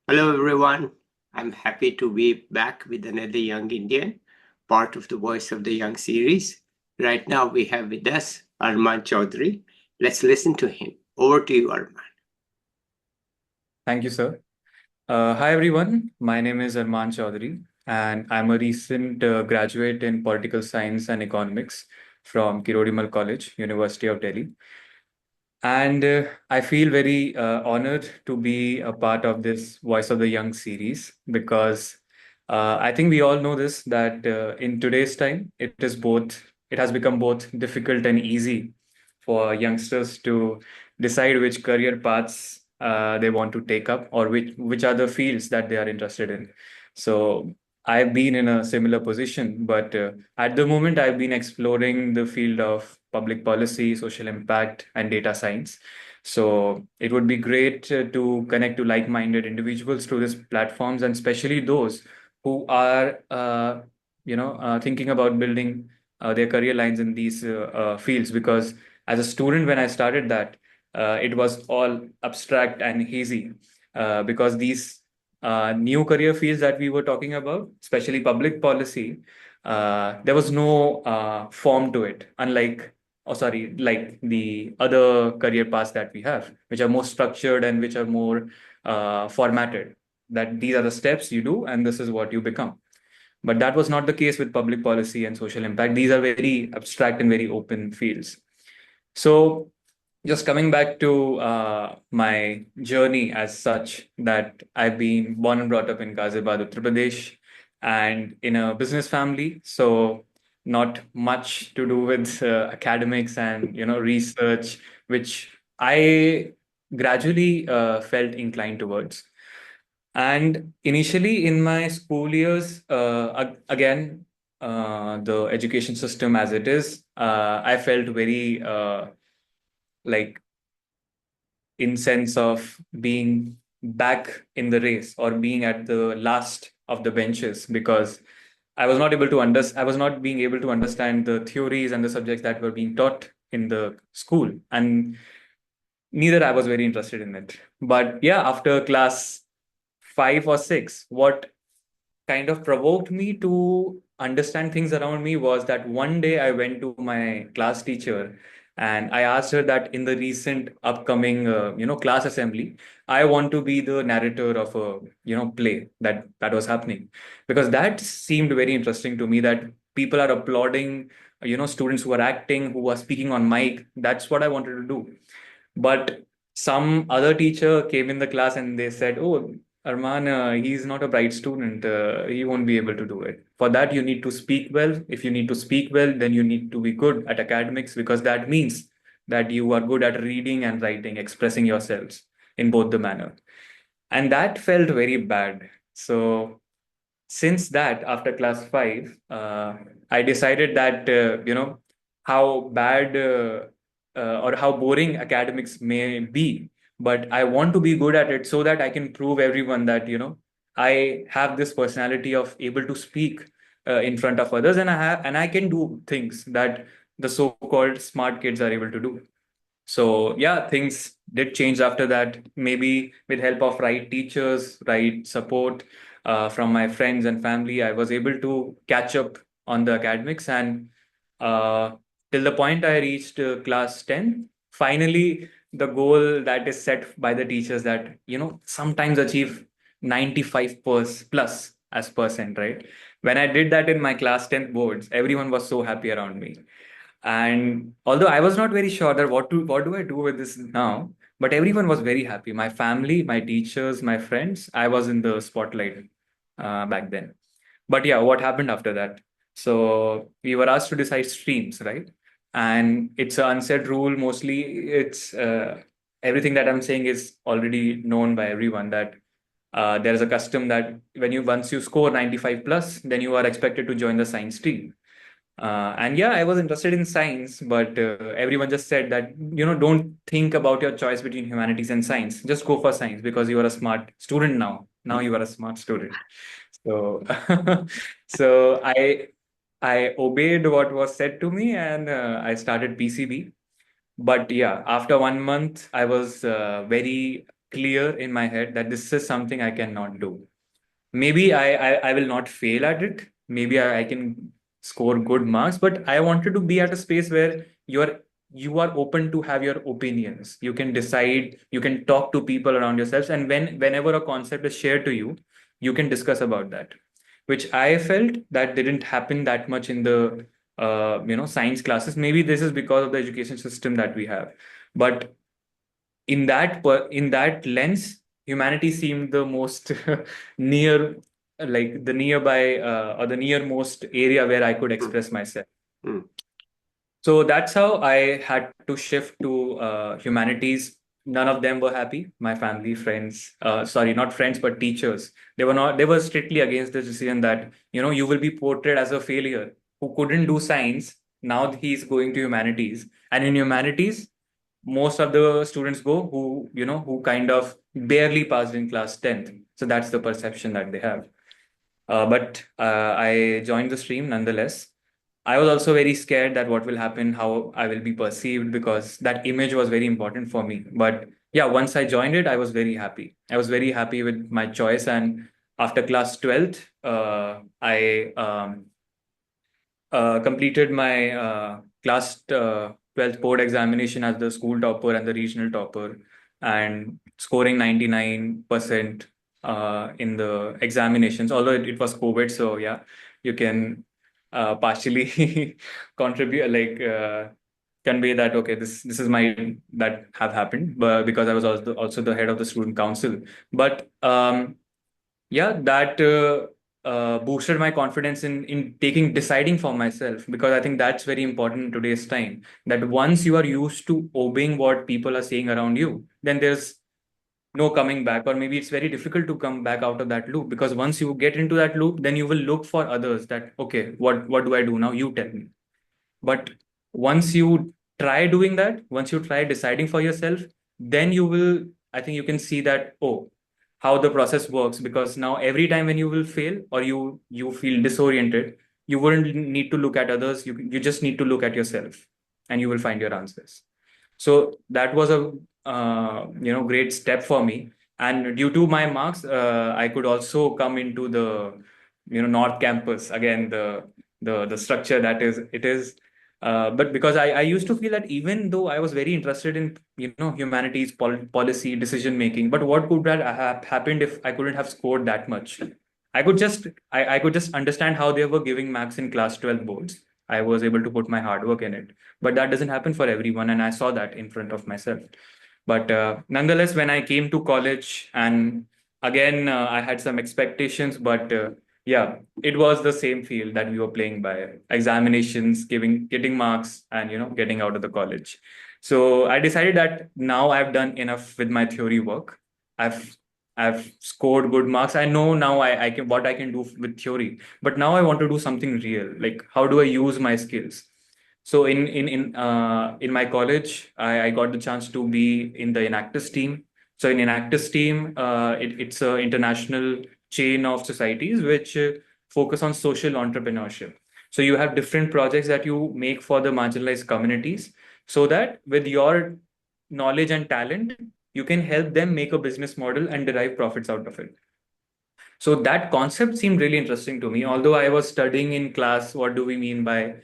Hello, everyone. I'm happy to be back with another Young Indian, part of the Voice of the Young series. Right now, we have with us Armaan Choudhary. Let's listen to him. Over to you, Armaan. Thank you, sir. Hi, everyone. My name is Armaan Choudhary, and I'm a recent graduate in political science and economics from Kirori College, University of Delhi. And I feel very honored to be a part of this Voice of the Young series because I think we all know this that in today's time, it has become both difficult and easy for youngsters to decide which career paths they want to take up or which are the fields that they are interested in. So I've been in a similar position, but at the moment, I've been exploring the field of public policy, social impact, and data science. So it would be great to connect to like-minded individuals through these platforms, and especially those who are, thinking about building their career lines in these fields. Because as a student, when I started that, it was all abstract and hazy. Because these new career fields that we were talking about, especially public policy, there was no form to it, like the other career paths that we have, which are more structured and which are more formatted. That these are the steps you do, and this is what you become. But that was not the case with public policy and social impact. These are very abstract and very open fields. So just coming back to my journey as such, that I've been born and brought up in Ghaziabad, Uttar Pradesh, and in a business family. So not much to do with academics and research, which I gradually felt inclined towards. And initially in my school years, again, the education system as it is, I felt very like in sense of being back in the race or being at the last of the benches because I was not being able to understand the theories and the subjects that were being taught in the school, and neither I was very interested in it. But yeah, after class 5 or 6, what kind of provoked me to understand things around me was that one day I went to my class teacher and I asked her that in the recent upcoming class assembly, I want to be the narrator of a play that was happening, because that seemed very interesting to me, that people are applauding students who are acting, who are speaking on mic. That's what I wanted to do. But some other teacher came in the class and they said, "Oh, Arman, he's not a bright student. He won't be able to do it. For that, you need to speak well. If you need to speak well, then you need to be good at academics, because that means that you are good at reading and writing, expressing yourselves in both the manner." And that felt very bad. So since that, after class 5, I decided that how bad or how boring academics may be, but I want to be good at it so that I can prove everyone that I have this personality of able to speak in front of others, and I can do things that the so-called smart kids are able to do. So yeah, things did change after that. Maybe with help of right teachers, right support from my friends and family, I was able to catch up on the academics, and uh, till the point I reached class 10. Finally, the goal that is set by the teachers, that sometimes achieve 95 plus as percent, right? When I did that in my class 10th boards, everyone was so happy around me. And although I was not very sure that what do I do with this now, but everyone was very happy. My family, my teachers, my friends. I was in the spotlight back then. But yeah, what happened after that? So we were asked to decide streams, right? And it's an unsaid rule. Mostly, it's everything that I'm saying is already known by everyone, that there is a custom that once you score 95 plus, then you are expected to join the science stream. And yeah, I was interested in science, but everyone just said that, don't think about your choice between humanities and science. Just go for science because you are a smart student now. Now you are a smart student. So, so I obeyed what was said to me, and I started PCB. But yeah, after 1 month, I was very clear in my head that this is something I cannot do. Maybe I will not fail at it. Maybe I can score good marks, but I wanted to be at a space where you are open to have your opinions. You can decide, you can talk to people around yourselves, and whenever a concept is shared to you, you can discuss about that, which I felt that didn't happen that much in the science classes. Maybe this is because of the education system that we have, but in that lens, humanity seemed the most near, like the nearby or the nearmost area where I could Mm, express myself. mm, So that's how I had to shift to humanities. None of them were happy. My family, friends, sorry, not friends, but teachers. They were not. They were strictly against this decision that you will be portrayed as a failure who couldn't do science. Now he's going to humanities, and in humanities, most of the students go who kind of barely passed in class 10th. So that's the perception that they have. But I joined the stream nonetheless. I was also very scared that what will happen, how I will be perceived, because that image was very important for me. But yeah, once I joined it, I was very happy. I was very happy with my choice. And after class 12th, I completed my class 12th board examination as the school topper and the regional topper, and scoring 99% in the examinations, although it was COVID. So yeah, you can partially contribute, like convey that, okay, this is my that have happened, but because I was also the head of the student council. But yeah, that boosted my confidence in taking deciding for myself, because I think that's very important in today's time, that once you are used to obeying what people are saying around you, then there's no coming back, or maybe it's very difficult to come back out of that loop, because once you get into that loop, then you will look for others that, okay, what do I do now, you tell me. But once you try doing that, once you try deciding for yourself, then you will, I think you can see that, oh, how the process works. Because now every time when you will fail or you feel disoriented, you wouldn't need to look at others. You just need to look at yourself, and you will find your answers. So that was a great step for me. And due to my marks, I could also come into the North Campus again. The structure that is it is but because I used to feel that even though I was very interested in humanities, policy, decision making, but what could have happened if I couldn't have scored that much? I could just understand how they were giving marks in class 12 boards. I was able to put my hard work in it, but that doesn't happen for everyone, and I saw that in front of myself. But nonetheless, when I came to college, and again I had some expectations, but yeah, it was the same field that we were playing by: examinations, getting marks, and getting out of the college. So I decided that now I've done enough with my theory work. I've I've scored good marks. I know now I can what I can do with theory, but now I want to do something real. Like, how do I use my skills? So in my college, I got the chance to be in the Enactus team. So in Enactus team, it's an international chain of societies which focus on social entrepreneurship. So you have different projects that you make for the marginalized communities, so that with your knowledge and talent, you can help them make a business model and derive profits out of it. So that concept seemed really interesting to me. Although I was studying in class, what do we mean by,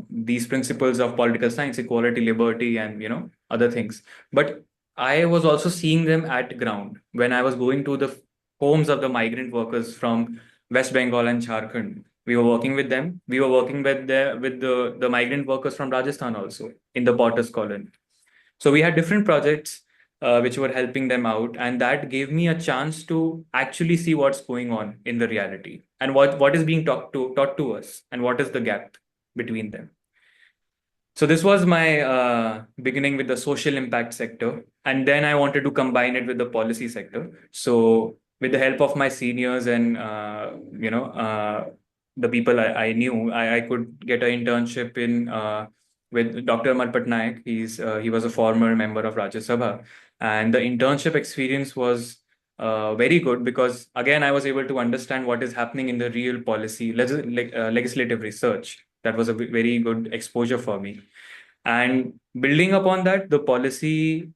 these principles of political science, equality, liberty, and, other things. But I was also seeing them at ground when I was going to the homes of the migrant workers from West Bengal and Jharkhand. We were working with them. We were working with the migrant workers from Rajasthan also in the Potters colony. So we had different projects which were helping them out, and that gave me a chance to actually see what's going on in the reality, and what is being taught to us, and what is the gap between them. So this was my beginning with the social impact sector, and then I wanted to combine it with the policy sector. So with the help of my seniors and the people I knew, I could get an internship in with Dr. Amar Patnaik. He was a former member of Rajya Sabha, and the internship experience was very good, because again I was able to understand what is happening in the real policy legislative research. That was a very good exposure for me. And building upon that, the policy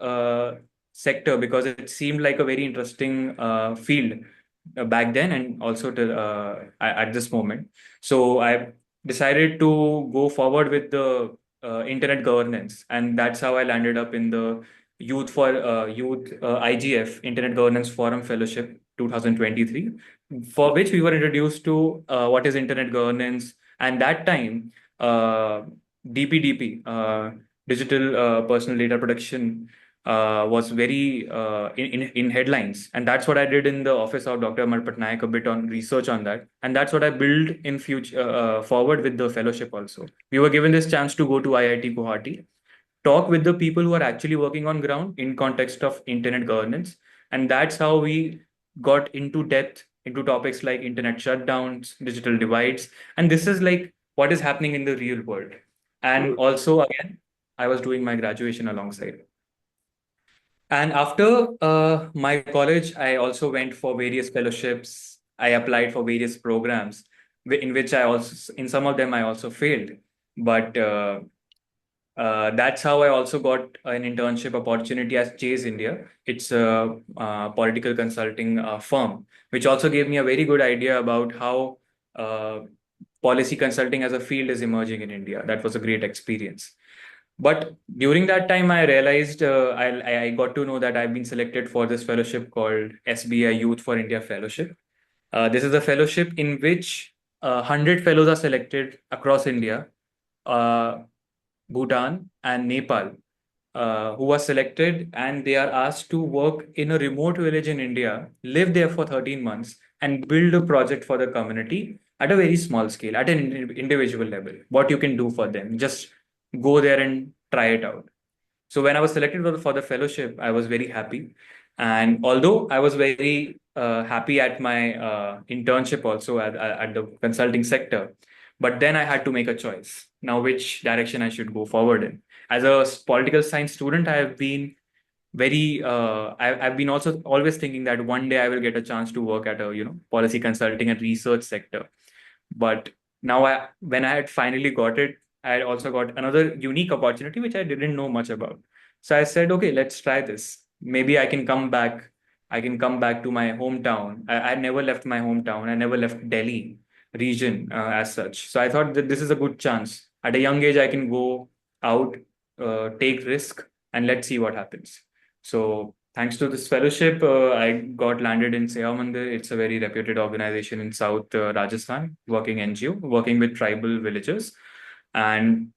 sector because it seemed like a very interesting field back then and also at this moment. So I decided to go forward with the internet governance, and that's how I landed up in the Youth IGF Internet Governance Forum Fellowship 2023, for which we were introduced to what is internet governance, and that time uh, DPDP, Digital Personal Data Protection, was very in headlines, and that's what I did in the office of Dr. Amar Patnaik, a bit on research on that, and that's what I built in future forward with the fellowship also. We were given this chance to go to IIT Guwahati, talk with the people who are actually working on ground in context of internet governance, and that's how we got into depth into topics like internet shutdowns, digital divides, and this is like what is happening in the real world. And also, again, I was doing my graduation alongside. And after my college, I also went for various fellowships. I applied for various programs, in which I also, in some of them, I also failed. But that's how I also got an internship opportunity as Chase India. It's a political consulting firm, which also gave me a very good idea about how uh, policy consulting as a field is emerging in India. That was a great experience. But during that time, I realized I got to know that I've been selected for this fellowship called SBI Youth for India Fellowship. This is a fellowship in which 100 fellows are selected across India, uh, Bhutan, and Nepal, who are selected, and they are asked to work in a remote village in India, live there for 13 months, and build a project for the community at a very small scale, at an individual level. What you can do for them, just go there and try it out. So when I was selected for the fellowship, I was very happy. And although I was very happy at my internship also at the consulting sector, but then I had to make a choice. Now, which direction I should go forward in. As a political science student, I have been I've been also always thinking that one day I will get a chance to work at a, policy consulting and research sector. But now, when I had finally got it, I had also got another unique opportunity which I didn't know much about. So I said, okay, let's try this. Maybe I can come back. I can come back to my hometown. I never left my hometown. I never left Delhi region as such. So I thought that this is a good chance. At a young age, I can go out, take risk, and let's see what happens. So thanks to this fellowship, I got landed in Seva Mandir. It's a very reputed organization in South Rajasthan, working NGO, working with tribal villagers. And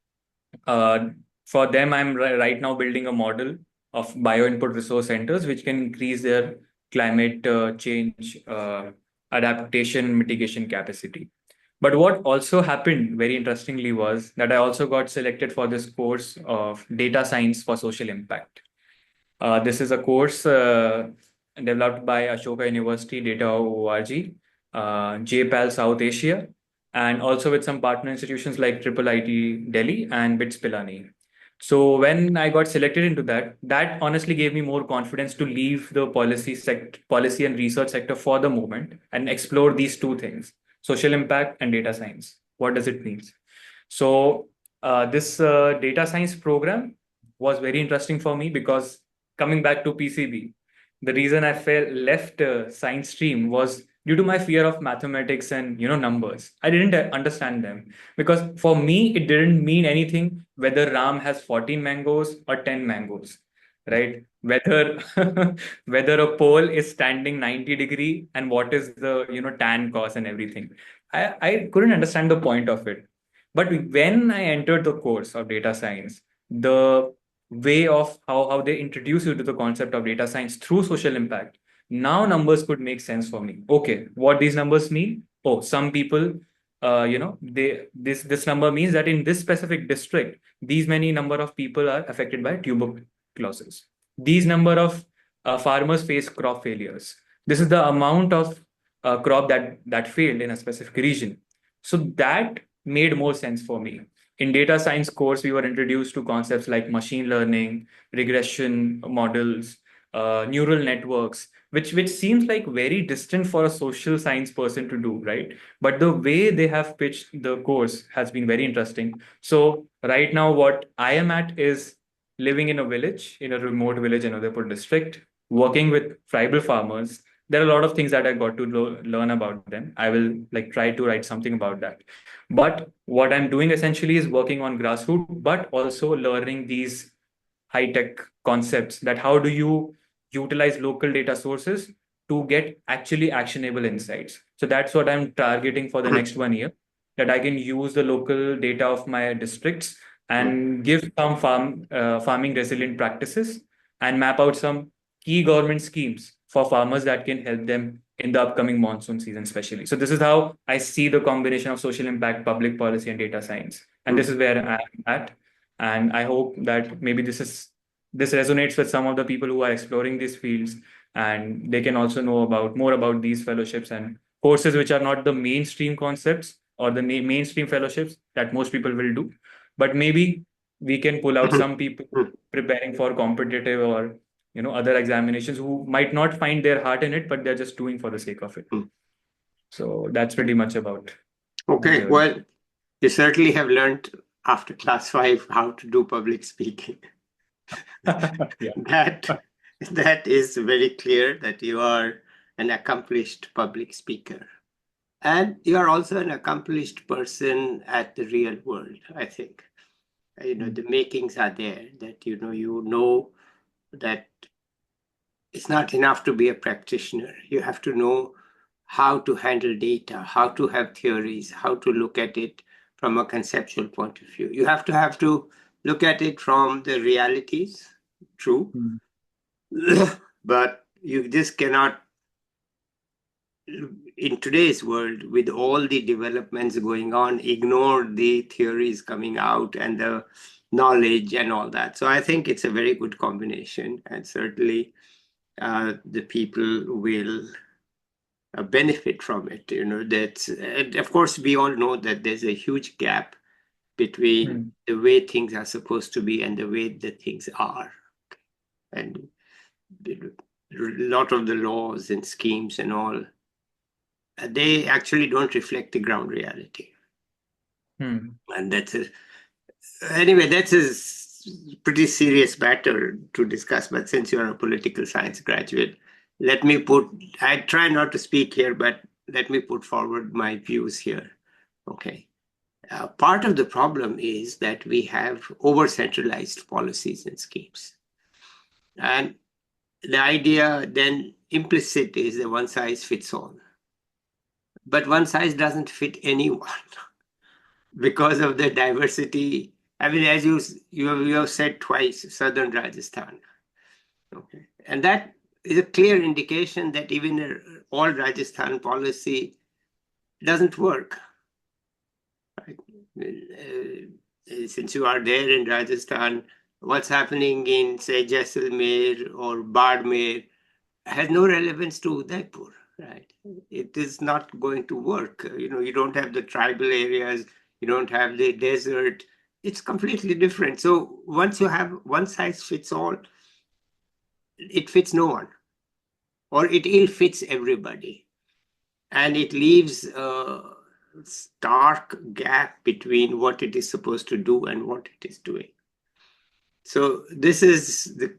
uh, for them, I'm right now building a model of bio-input resource centers, which can increase their climate change adaptation mitigation capacity. But what also happened very interestingly was that I also got selected for this course of data science for social impact. This is a course developed by Ashoka University, Data.org, JPAL South Asia, and also with some partner institutions like Triple IT Delhi and BITS Pilani. So when I got selected into that, that honestly gave me more confidence to leave the policy and research sector for the moment and explore these two things: social impact and data science. What does it mean? So this data science program was very interesting for me because, coming back to PCB, the reason I left science stream was due to my fear of mathematics and numbers. I didn't understand them because for me it didn't mean anything whether Ram has 14 mangoes or 10 mangoes, right? Whether whether a pole is standing 90 degree and what is the tan cos and everything. I couldn't understand the point of it. But when I entered the course of data science, the way of how they introduce you to the concept of data science through social impact, now numbers could make sense for me. Okay, what these numbers mean? Oh, some people, this number means that in this specific district, these many number of people are affected by tuberculosis. These number of farmers face crop failures. This is the amount of crop that failed in a specific region. So that made more sense for me. In data science course, we were introduced to concepts like machine learning, regression models, neural networks, which seems like very distant for a social science person to do, right? But the way they have pitched the course has been very interesting. So right now, what I am at is living in a village, in a remote village in Udaipur district, working with tribal farmers. There are a lot of things that I got to learn about them. I will like try to write something about that. But what I'm doing essentially is working on grassroots, but also learning these high tech concepts, that how do you utilize local data sources to get actually actionable insights. So that's what I'm targeting for the next 1 year, that I can use the local data of my districts and give some farming resilient practices and map out some key government schemes for farmers that can help them in the upcoming monsoon season, especially. So this is how I see the combination of social impact, public policy, and data science. And this is where I'm at. And I hope that maybe this resonates with some of the people who are exploring these fields, and they can also know about more about these fellowships and courses which are not the mainstream concepts or the mainstream fellowships that most people will do. But maybe we can pull out some people preparing for competitive or other examinations who might not find their heart in it, but they're just doing for the sake of it. So that's pretty much about my Okay, journey. well, you certainly have learned after class 5 how to do public speaking. Yeah. That is very clear that you are an accomplished public speaker. And you are also an accomplished person at the real world, I think. The makings are there, that you know that it's not enough to be a practitioner. You have to know how to handle data, how to have theories, how to look at it from a conceptual point of view. You have to look at it from the realities, true, but you just cannot, in today's world, with all the developments going on, ignore the theories coming out and the knowledge and all that. So I think it's a very good combination, and certainly the people will benefit from it. That's, of course, we all know that there's a huge gap between the way things are supposed to be and the way the things are. And a lot of the laws and schemes and all, they actually don't reflect the ground reality. And anyway, that's a pretty serious matter to discuss. But since you're a political science graduate, I try not to speak here, but let me put forward my views here. Okay. Part of the problem is that we have over-centralized policies and schemes. And the idea then implicit is that one size fits all. But one size doesn't fit anyone because of the diversity. I mean, as you have said twice, Southern Rajasthan. Okay. And that is a clear indication that even all Rajasthan policy doesn't work. Right? Since you are there in Rajasthan, what's happening in, say, Jaisalmer or Bardmer has no relevance to Udaipur, right? It is not going to work. You don't have the tribal areas, you don't have the desert. It's completely different. So once you have one size fits all, it fits no one, or it ill fits everybody. And it leaves a stark gap between what it is supposed to do and what it is doing. So this is the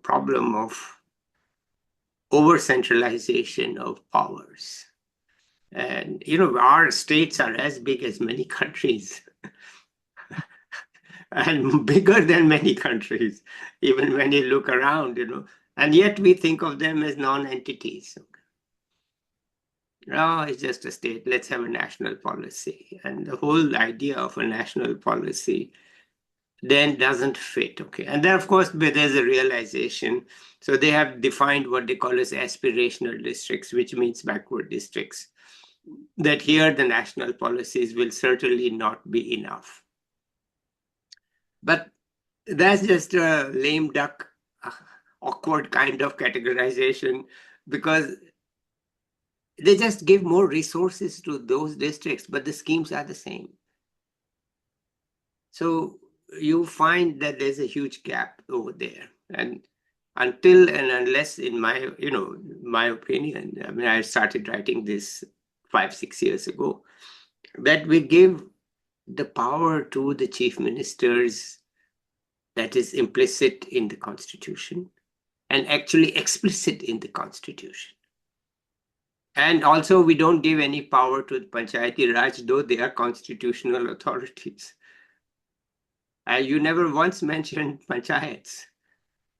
problem of over-centralization of powers. And, our states are as big as many countries and bigger than many countries, even when you look around, and yet we think of them as non-entities. No, it's just a state. Let's have a national policy. And the whole idea of a national policy then doesn't fit. Okay. And then, of course, there's a realization. So they have defined what they call as aspirational districts, which means backward districts. That here the national policies will certainly not be enough. But that's just a lame duck, awkward kind of categorization, because they just give more resources to those districts, but the schemes are the same. So you find that there's a huge gap over there. And until and unless, in my opinion, I mean, I started writing this 5-6 years ago, that we give the power to the chief ministers that is implicit in the Constitution and actually explicit in the Constitution. And also, we don't give any power to the Panchayati Raj, though they are constitutional authorities. You never once mentioned panchayats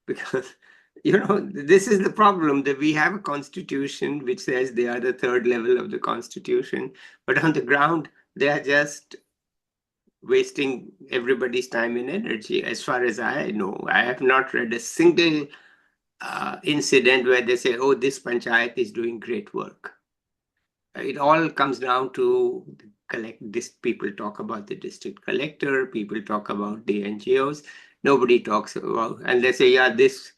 because, this is the problem, that we have a constitution which says they are the third level of the constitution, but on the ground, they are just wasting everybody's time and energy. As far as I know, I have not read a single incident where they say, oh, this panchayat is doing great work. It all comes down to people talk about the district collector, people talk about the NGOs, nobody talks about, and they say, yeah, this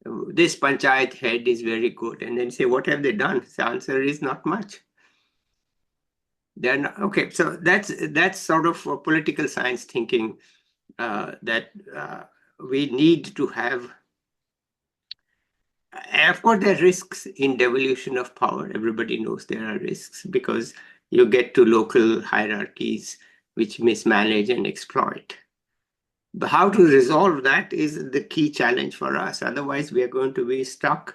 panchayat head is very good, and then say, what have they done? The answer is not much. They're not okay. So that's sort of political science thinking that we need to have. Of course, there are risks in devolution of power. Everybody knows there are risks because you get to local hierarchies which mismanage and exploit. But how to resolve that is the key challenge for us. Otherwise, we are going to be stuck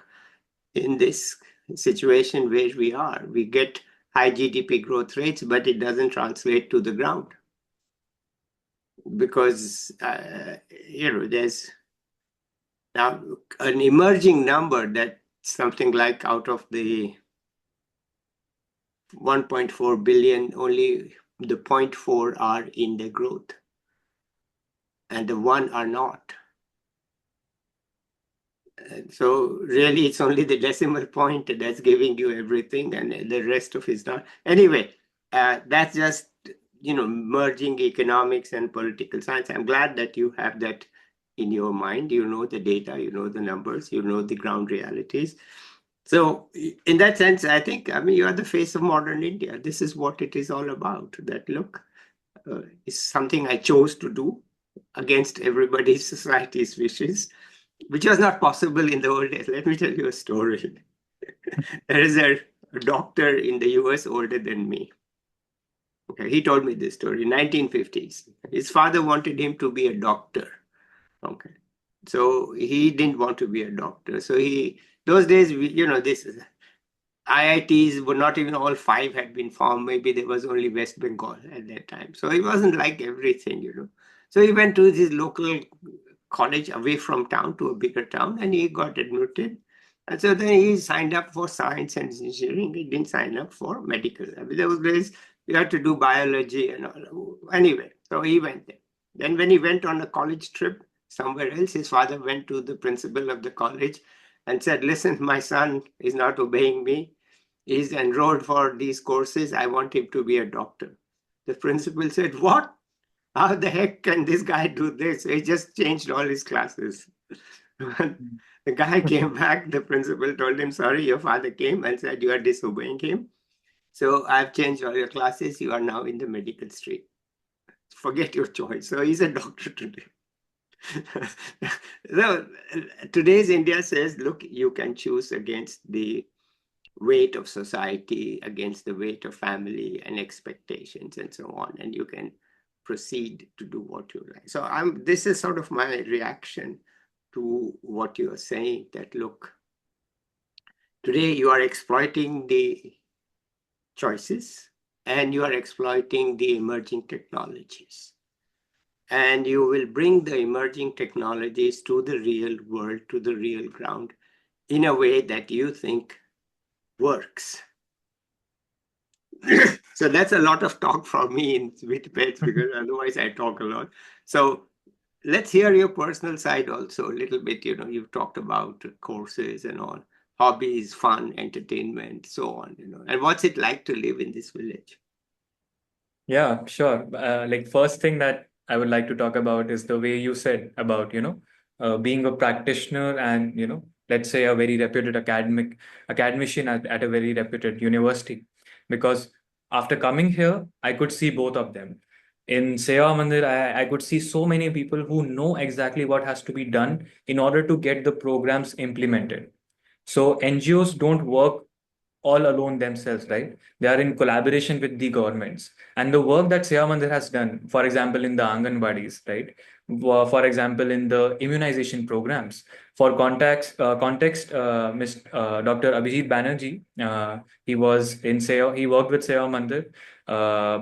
in this situation where we are. We get high GDP growth rates, but it doesn't translate to the ground because, there's now an emerging number that something like out of the 1.4 billion, only the 0.4 are in the growth and the 1 are not. So really, it's only the decimal point that's giving you everything, and the rest of it's not. Anyway, that's just merging economics and political science. I'm glad that you have that in your mind. You know the data, you know the numbers, you know the ground realities. So in that sense, I think, you are the face of modern India. This is what it is all about. That look is something I chose to do against everybody's society's wishes, which was not possible in the old days. Let me tell you a story. There is a doctor in the US older than me. Okay, he told me this story, 1950s. His father wanted him to be a doctor. Okay, so he didn't want to be a doctor. So those days, this IITs were not even all 5 had been formed. Maybe there was only West Bengal at that time. So it wasn't like everything. So he went to his local college away from town to a bigger town, and he got admitted. And so then he signed up for science and engineering. He didn't sign up for medical. There was days you had to do biology and all. Anyway, so he went there. Then when he went on a college trip somewhere else, his father went to the principal of the college and said, listen, my son is not obeying me. He's enrolled for these courses. I want him to be a doctor. The principal said, what? How the heck can this guy do this? He just changed all his classes. The guy came back, the principal told him, sorry, your father came and said you are disobeying him. So I've changed all your classes. You are now in the medical stream. Forget your choice. So he's a doctor today. So today's India says, look, you can choose against the weight of society, against the weight of family and expectations and so on. And you can proceed to do what you like. So this is sort of my reaction to what you are saying, that look, today you are exploiting the choices and you are exploiting the emerging technologies. And you will bring the emerging technologies to the real world, to the real ground, in a way that you think works. So that's a lot of talk from me in Vidped, because otherwise I talk a lot. So let's hear your personal side also a little bit. You've talked about courses and all, hobbies, fun, entertainment, so on. And what's it like to live in this village? Yeah, sure. First thing that I would like to talk about is the way you said about, being a practitioner and, let's say a very reputed academician at a very reputed university. Because after coming here, I could see both of them. In Seva Mandir, I could see so many people who know exactly what has to be done in order to get the programs implemented. So NGOs don't work all alone themselves, right? They are in collaboration with the governments. And the work that Seva Mandir has done, for example, in the Anganwadis, right? For example, in the immunization programs. For context, Dr. Abhijit Banerjee, he was in Seva, he worked with Seva Mandir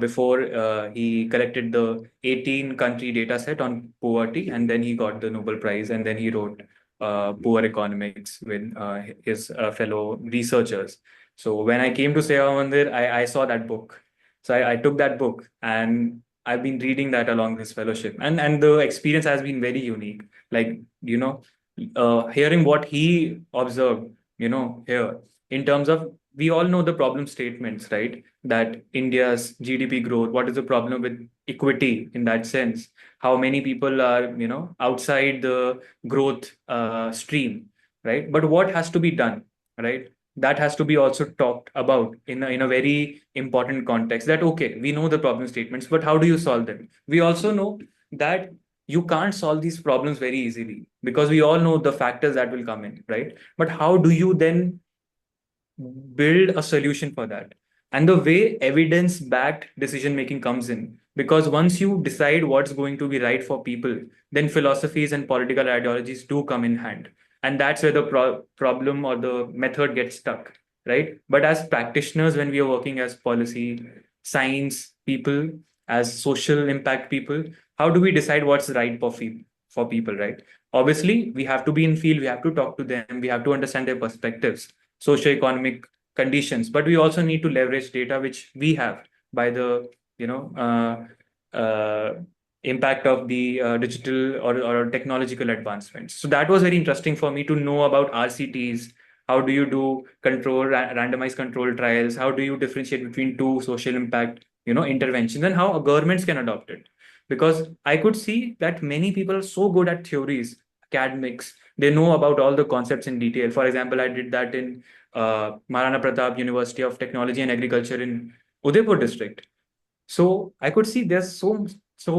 before he collected the 18 country data set on poverty, and then he got the Nobel Prize, and then he wrote Poor Economics with his fellow researchers. So when I came to Seva Mandir, I saw that book. So I took that book, and I've been reading that along this fellowship, and the experience has been very unique. Like, hearing what he observed, here in terms of, we all know the problem statements, right? That India's GDP growth, what is the problem with equity in that sense? How many people are, outside the growth stream, right? But what has to be done, right? That has to be also talked about in a very important context, that okay, we know the problem statements, but how do you solve them? We also know that you can't solve these problems very easily, because we all know the factors that will come in, right? But how do you then build a solution for that? And the way evidence backed decision making comes in, because once you decide what's going to be right for people, then philosophies and political ideologies do come in hand, and that's where the problem or the method gets stuck, right? But as practitioners, when we are working as policy science people, as social impact people, how do we decide what's right for people, right? Obviously, we have to be in field, we have to talk to them, we have to understand their perspectives, socioeconomic conditions, but we also need to leverage data which we have by the you know impact of the digital or technological advancements. So that was very interesting for me to know about RCTs. How do you do randomized control trials? How do you differentiate between two social impact interventions, and how governments can adopt it? Because I could see that many people are so good at theories, academics, they know about all the concepts in detail. For example, I did that in Maharana Pratap University of Technology and Agriculture in Udaipur district. So I could see there's so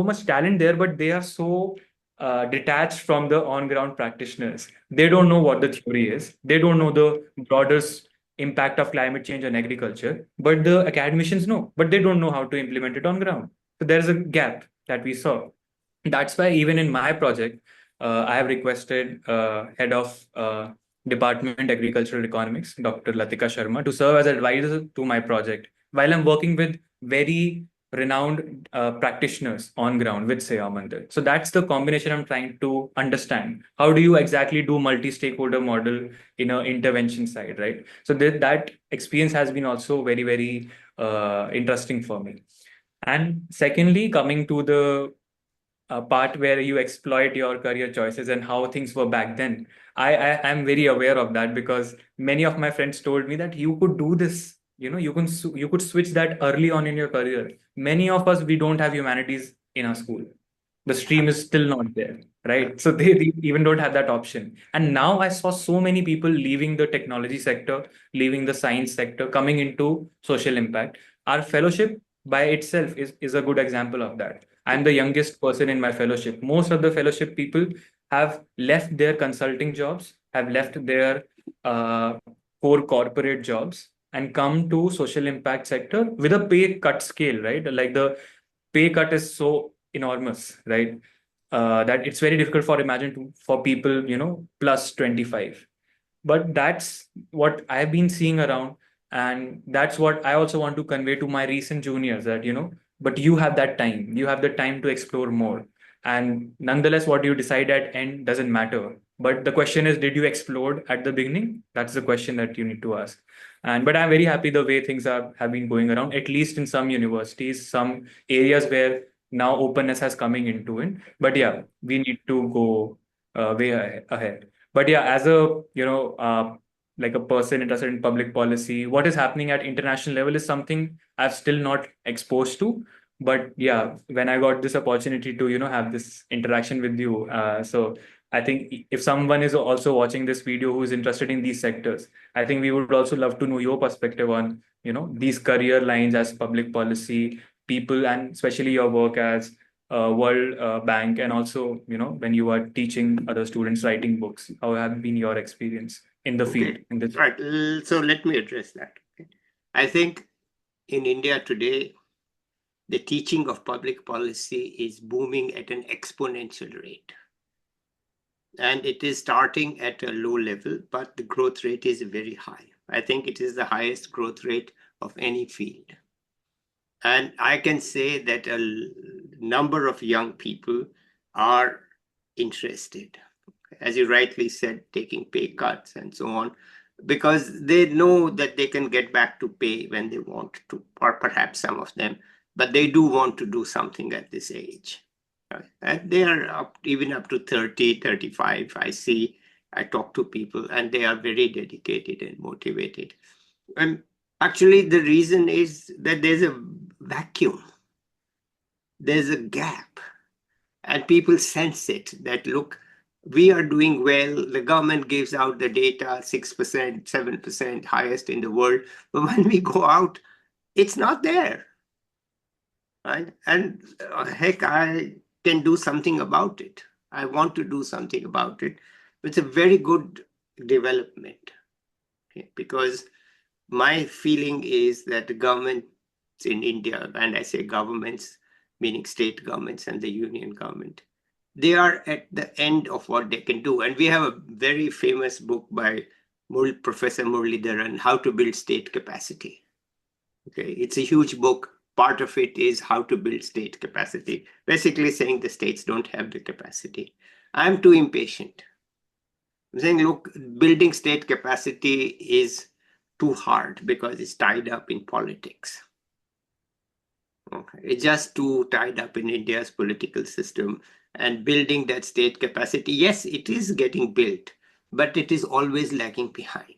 much talent there, but they are so detached from the on-ground practitioners. They don't know what the theory is. They don't know the broader impact of climate change on agriculture. But the academicians know, but they don't know how to implement it on ground. So there's a gap that we saw. That's why even in my project, I have requested head of Department Agricultural Economics, Dr. Latika Sharma, to serve as advisor to my project while I'm working with very renowned practitioners on ground with Seva Mandir. So that's the combination I'm trying to understand. How do you exactly do multi-stakeholder model in an intervention side, right? So that experience has been also very, very interesting for me. And secondly, coming to the part where you exploit your career choices and how things were back then. I am very aware of that, because many of my friends told me that you could do this. You could switch that early on in your career. Many of us, we don't have humanities in our school. The stream is still not there, right? So they even don't have that option. And now I saw so many people leaving the technology sector, leaving the science sector, coming into social impact. Our fellowship by itself is a good example of that. I'm the youngest person in my fellowship. Most of the fellowship people have left their consulting jobs, have left their uh, core corporate jobs, and come to social impact sector with a pay cut scale, right? Like the pay cut is so enormous, right? That it's very difficult for people, plus 25. But that's what I've been seeing around, and that's what I also want to convey to my recent juniors, that but you have that time, you have the time to explore more, and nonetheless what you decide at end doesn't matter. But the question is, did you explore at the beginning? That's the question that you need to ask. And but I'm very happy the way things have been going around, at least in some universities, some areas where now openness has coming into it. But yeah, we need to go way ahead. But yeah, as a like a person interested in public policy, what is happening at international level is something I've still not exposed to. But yeah, when I got this opportunity to have this interaction with you, so I think if someone is also watching this video who is interested in these sectors, I think we would also love to know your perspective on these career lines as public policy people, and especially your work as World Bank, and also when you are teaching other students writing books, how have been your experience in the field Okay, in this? right. So let me address that. Okay. I think in India today, the teaching of public policy is booming at an exponential rate. And it is starting at a low level, but the growth rate is very high. I think it is the highest growth rate of any field. And I can say that a number of young people are interested, as you rightly said, taking pay cuts and so on, because they know that they can get back to pay when they want to, or perhaps some of them, but they do want to do something at this age. And they are even up to 30, 35. I talk to people and they are very dedicated and motivated. And actually, the reason is that there's a vacuum, there's a gap, and people sense it that, look, we are doing well. The government gives out the data, 6%, 7%, highest in the world. But when we go out, it's not there. Right? And heck, I can do something about it. I want to do something about it. It's a very good development. Okay? Because my feeling is that the governments in India, and I say governments, meaning state governments and the union government, they are at the end of what they can do. And we have a very famous book by Professor Muralidharan, How to Build State Capacity. Okay, it's a huge book. Part of it is how to build state capacity, basically saying the states don't have the capacity. I'm too impatient. I'm saying, look, building state capacity is too hard because it's tied up in politics. Okay. It's just too tied up in India's political system. And building that state capacity, yes, it is getting built, but it is always lagging behind.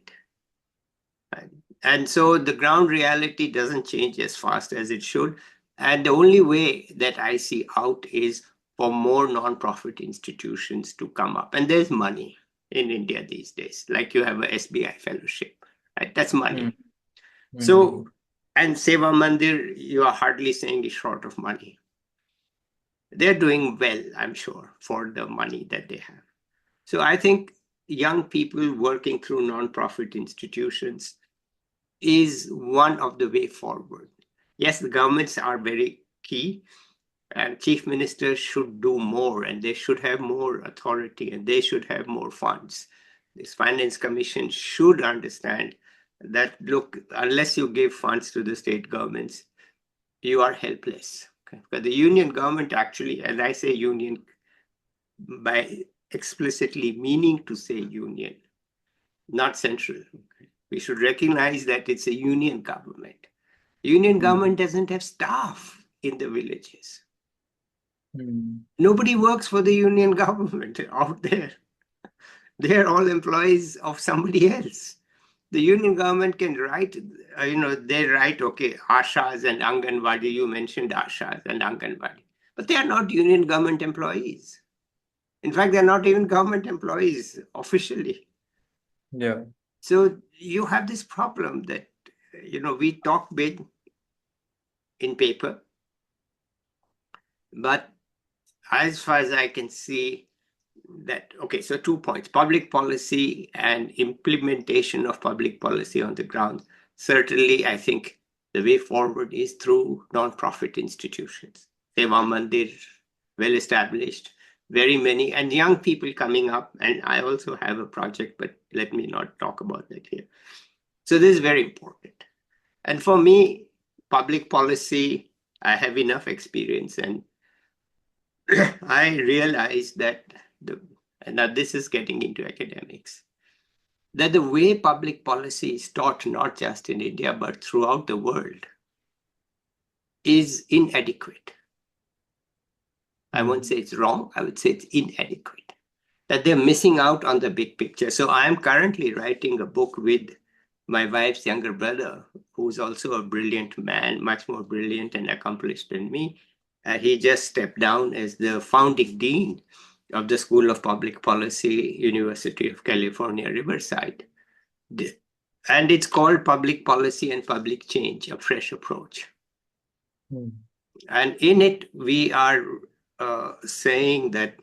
Right? And so the ground reality doesn't change as fast as it should. And the only way that I see out is for more nonprofit institutions to come up. And there's money in India these days, like you have a SBI fellowship, right? That's money. So, and Seva Mandir, you are hardly saying is short of money. They're doing well, I'm sure, for the money that they have. So I think young people working through nonprofit institutions is one of the way forward. Yes, the governments are very key, and chief ministers should do more, and they should have more authority, and they should have more funds. This finance commission should understand that, look, unless you give funds to the state governments, you are helpless. Okay? But the union government actually, and I say union by explicitly meaning to say union, not central. Okay? We should recognize that it's a union government. Union government doesn't have staff in the villages. Nobody works for the union government out there. They're all employees of somebody else. The union government can write, they write, okay, Ashas and Anganwadi, you mentioned Ashas and Anganwadi, but they are not union government employees. In fact, they're not even government employees officially. Yeah. So you have this problem that, we talk big in paper, but as far as I can see, that, okay, so 2 points, public policy and implementation of public policy on the ground. Certainly, I think the way forward is through non-profit institutions. Seva Mandir, well established, very many, and young people coming up. And I also have a project, but let me not talk about that here. So this is very important. And for me, public policy, I have enough experience, and I realized that and now this is getting into academics, that the way public policy is taught, not just in India, but throughout the world, is inadequate. I won't say it's wrong, I would say it's inadequate, that they're missing out on the big picture. So I am currently writing a book with my wife's younger brother, who's also a brilliant man, much more brilliant and accomplished than me. He just stepped down as the founding dean of the School of Public Policy, University of California, Riverside. And it's called Public Policy and Public Change, a Fresh Approach. And in it, we are saying that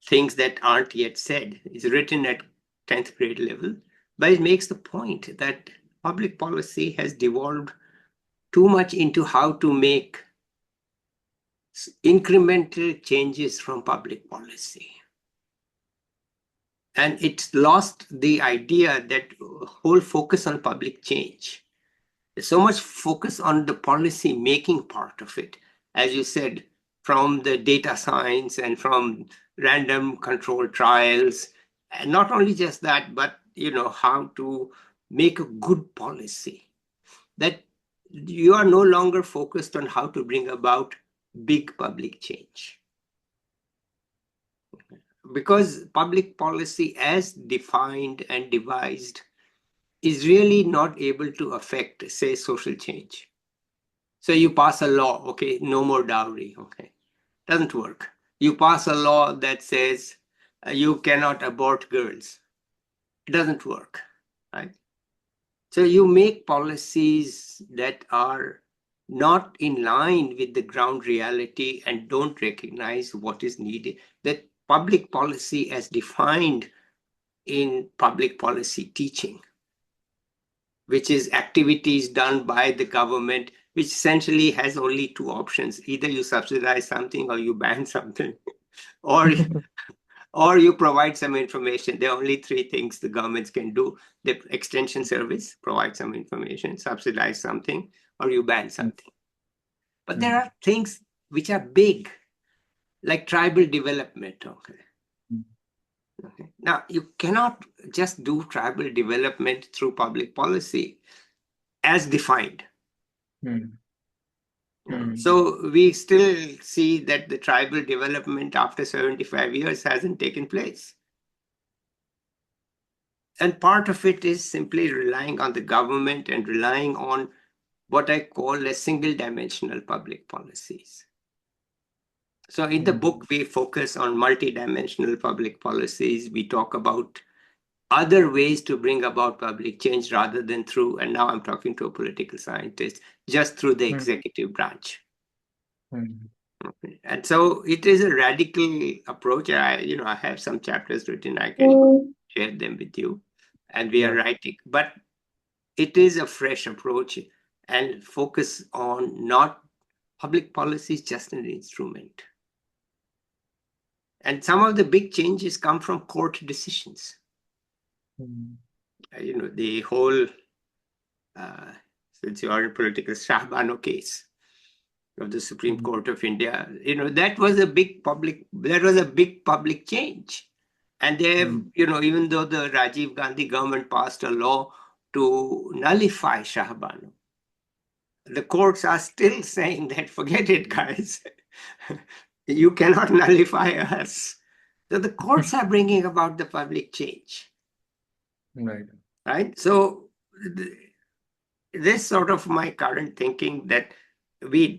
things that aren't yet said. It's written at 10th grade level, but it makes the point that public policy has devolved too much into how to make incremental changes from public policy. And it's lost the idea that whole focus on public change. There's so much focus on the policy making part of it, as you said, from the data science and from random control trials. And not only just that, but how to make a good policy. That you are no longer focused on how to bring about big public change. Because public policy as defined and devised is really not able to affect, say, social change. So you pass a law, okay, no more dowry, okay, doesn't work. You pass a law that says you cannot abort girls, it doesn't work, right? So you make policies that are not in line with the ground reality and don't recognize what is needed. That public policy as defined in public policy teaching, which is activities done by the government, which essentially has only two options. Either you subsidize something or you ban something, or you provide some information. There are only three things the governments can do. The extension service, provide some information, subsidize something, or you ban something. But there are things which are big, like tribal development. Okay. Now, you cannot just do tribal development through public policy as defined. So we still see that the tribal development after 75 years hasn't taken place. And part of it is simply relying on the government and relying on what I call as single-dimensional public policies. So in the book, we focus on multi-dimensional public policies. We talk about other ways to bring about public change rather than through, and now I'm talking to a political scientist, just through the executive branch. And so it is a radical approach. I have some chapters written, I can share them with you, and we are writing, but it is a fresh approach and focus on not public policy is just an instrument. And some of the big changes come from court decisions. The whole, since you are in politics, Shahbano case of the Supreme Court of India, that was a big public change. And they have, even though the Rajiv Gandhi government passed a law to nullify Shahbano, the courts are still saying that, forget it, guys. You cannot nullify us. So the courts are bringing about the public change. Right? So this sort of my current thinking that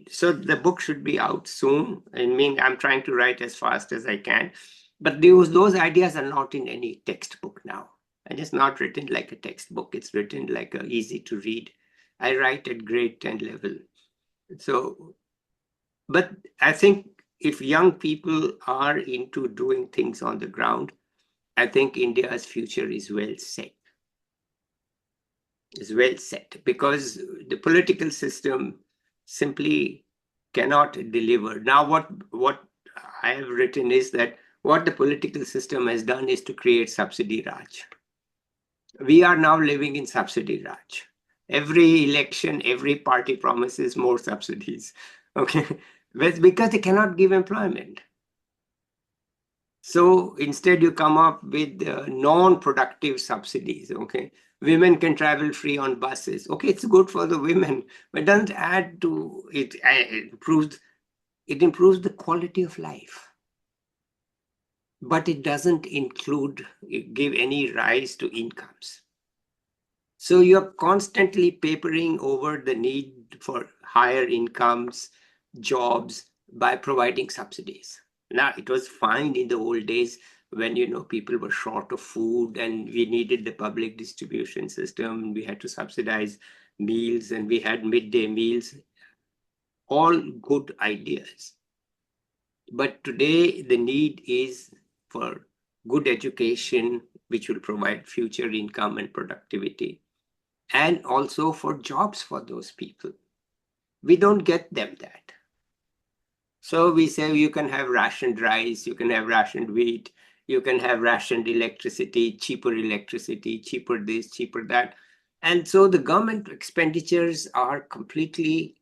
so the book should be out soon. I mean, I'm trying to write as fast as I can, but those ideas are not in any textbook now. And it's not written like a textbook. It's written like a easy to read. I write at grade 10 level. So, but I think if young people are into doing things on the ground, I think India's future is well set. Because the political system simply cannot deliver. Now, what I have written is that what the political system has done is to create subsidy Raj. We are now living in subsidy Raj. Every election, every party promises more subsidies. Okay, because they cannot give employment. So instead, you come up with non-productive subsidies. Okay, women can travel free on buses. Okay, it's good for the women, but it doesn't add to it. It improves the quality of life, but it doesn't give any rise to incomes. So you're constantly papering over the need for higher incomes, jobs by providing subsidies. Now, it was fine in the old days when people were short of food and we needed the public distribution system. We had to subsidize meals and we had midday meals. All good ideas. But today the need is for good education, which will provide future income and productivity, and also for jobs for those people. We don't get them that. So we say you can have rationed rice, you can have rationed wheat, you can have rationed electricity, cheaper this, cheaper that. And so the government expenditures are completely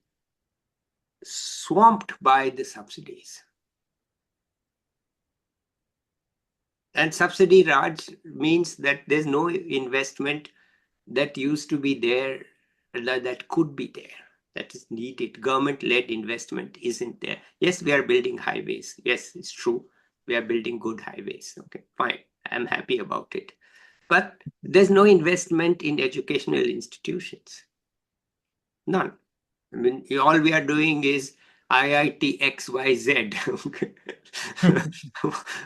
swamped by the subsidies. And subsidy Raj means that there's no investment that used to be there, that could be there, that is needed. Government-led investment isn't there. Yes, we are building highways. Yes, it's true. We are building good highways. Okay, fine. I'm happy about it. But there's no investment in educational institutions. None. I mean, all we are doing is IIT XYZ.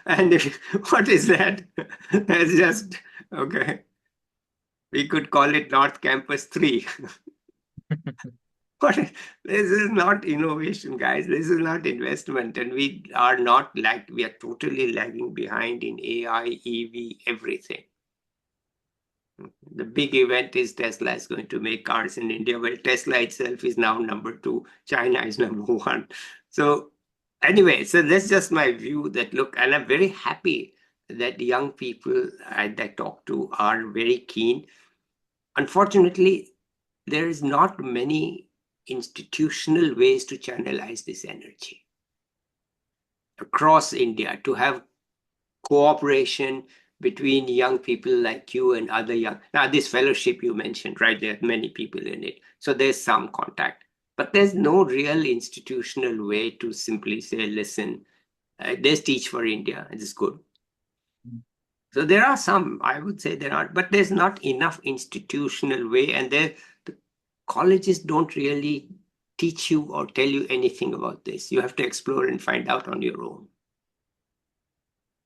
And what is that? That's just, okay. We could call it North Campus 3. But this is not innovation, guys. This is not investment. And we are not like, we are totally lagging behind in AI, EV, everything. The big event is Tesla is going to make cars in India. Well, Tesla itself is now number 2. China is number 1. So anyway, so that's just my view that look, and I'm very happy that the young people I talk to are very keen. Unfortunately, there is not many institutional ways to channelize this energy across India, to have cooperation between young people like you and other young. Now, this fellowship you mentioned, right? There are many people in it. So there's some contact. But there's no real institutional way to simply say, listen, there's Teach for India. It is good. So there are some, I would say there are, but there's not enough institutional way. And the colleges don't really teach you or tell you anything about this. You have to explore and find out on your own.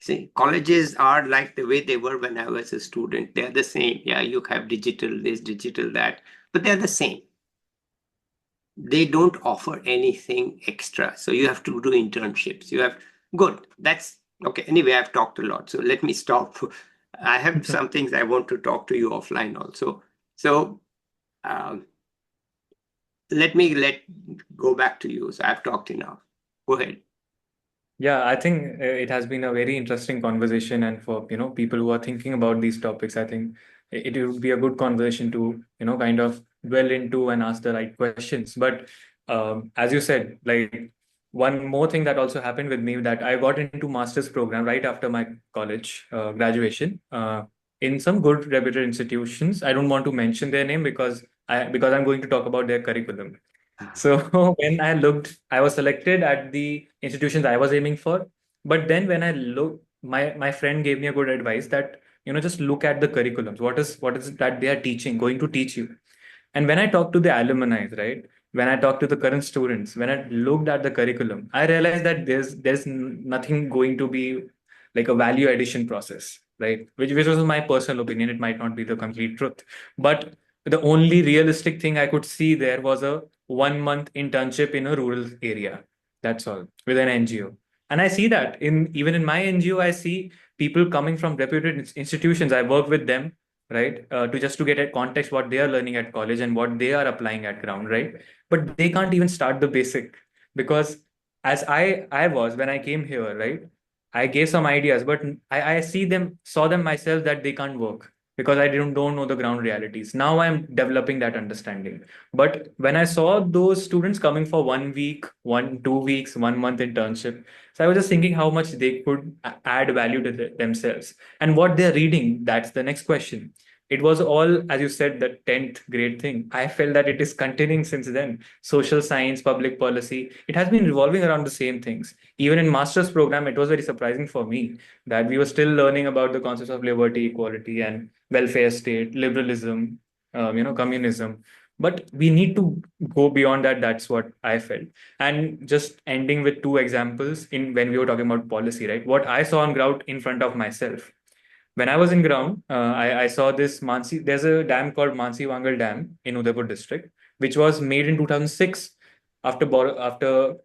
See, colleges are like the way they were when I was a student. They're the same. Yeah, you have digital this, digital that, but they're the same. They don't offer anything extra. So you have to do internships. You have, good. That's okay. Anyway, I've talked a lot. So let me stop. I have some things I want to talk to you offline also. So let me go back to you. So I've talked enough. Go ahead. Yeah, I think it has been a very interesting conversation, and for people who are thinking about these topics, I think it would be a good conversation to kind of dwell into and ask the right questions. But as you said, like one more thing that also happened with me, that I got into master's program right after my college graduation in some good reputed institutions. I don't want to mention their name because I'm going to talk about their curriculum. So when I was selected at the institutions I was aiming for. But then when I looked, my friend gave me a good advice that, just look at the curriculums. What is it that they are going to teach you? And when I talked to the alumni, right? When I talked to the current students, when I looked at the curriculum, I realized that there's nothing going to be like a value addition process, right? Which was my personal opinion. It might not be the complete truth, but the only realistic thing I could see there was a 1 month internship in a rural area. That's all, with an NGO. And I see that even in my NGO, I see people coming from reputed institutions. I work with them, right? To get a context what they are learning at college and what they are applying at ground, right? But they can't even start the basic, because as I was when I came here, right? I gave some ideas, but I saw them myself that they can't work because I don't know the ground realities. Now I'm developing that understanding. But when I saw those students coming for 1 week, 2 weeks, 1 month internship, so I was just thinking how much they could add value to themselves and what they're reading. That's the next question. It was all, as you said, the 10th grade thing. I felt that it is continuing since then. Social science, public policy, it has been revolving around the same things. Even in master's program, it was very surprising for me that we were still learning about the concepts of liberty, equality, and welfare state, liberalism, communism. But we need to go beyond that. That's what I felt. And just ending with two examples in when we were talking about policy, right? What I saw on ground in front of myself. When I was in ground, I saw this Mansi. There's a dam called Mansi Wangal Dam in Udaipur district, which was made in 2006 after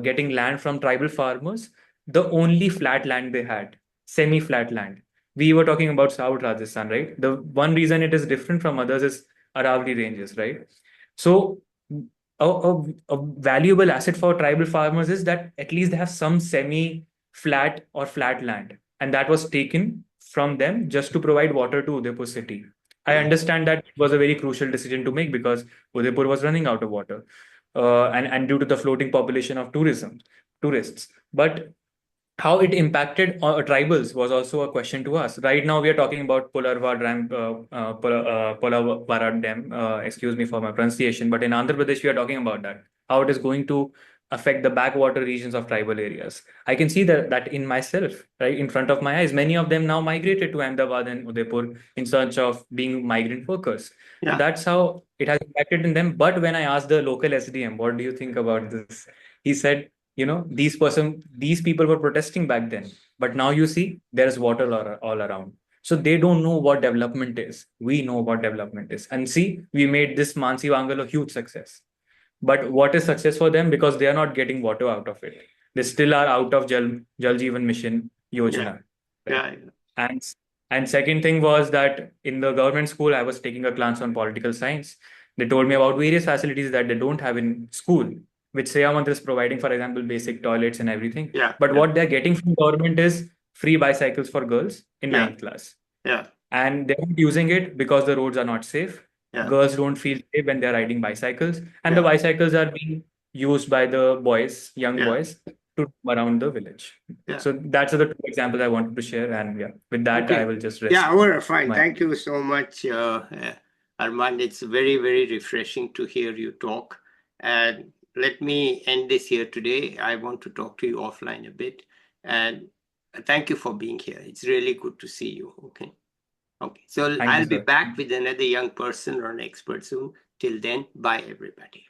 getting land from tribal farmers. The only flat land they had, semi-flat land. We were talking about South Rajasthan, right? The one reason it is different from others is Aravalli ranges, right? So a valuable asset for tribal farmers is that at least they have some semi-flat or flat land, and that was taken from them just to provide water to Udaipur city. I understand that it was a very crucial decision to make because Udaipur was running out of water, and due to the floating population of tourists. But how it impacted tribals was also a question to us. Right now, we are talking about Polavara Dam. Excuse me for my pronunciation, but in Andhra Pradesh, we are talking about that. How it is going to affect the backwater regions of tribal areas. I can see that in myself, right in front of my eyes. Many of them now migrated to Ahmedabad and Udaipur in search of being migrant workers. So Yeah. that's how it has impacted in them. But when I asked the local SDM, what do you think about this? He said, these people were protesting back then, but now you see there is water all around, so they don't know what development is. We know what development is, and see, we made this Mansi Wangal a huge success. But what is success for them? Because they are not getting water out of it. They still are out of Jal Jeevan Mission Yeah. Yojana, right? Yeah. And second thing was that in the government school, I was taking a class on political science. They told me about various facilities that they don't have in school, which Seva Mandir is providing, for example, basic toilets and everything. Yeah. But Yeah. what they're getting from government is free bicycles for girls in Yeah. ninth class. Yeah. And they're not using it because the roads are not safe. Yeah. Girls don't feel safe when they're riding bicycles. And Yeah. the bicycles are being used by the boys, young Yeah. boys, to roam around the village. Yeah. So that's the two examples I wanted to share. And yeah, with that, I Okay. will just Yeah, rest well, fine. my. Thank you so much, Armaan. It's very, very refreshing to hear you talk. And let me end this here today. I want to talk to you offline a bit. And thank you for being here. It's really good to see you. Okay. Okay. So Thank you, I'll be sir. back with another young person or an expert soon. Till then, bye, everybody.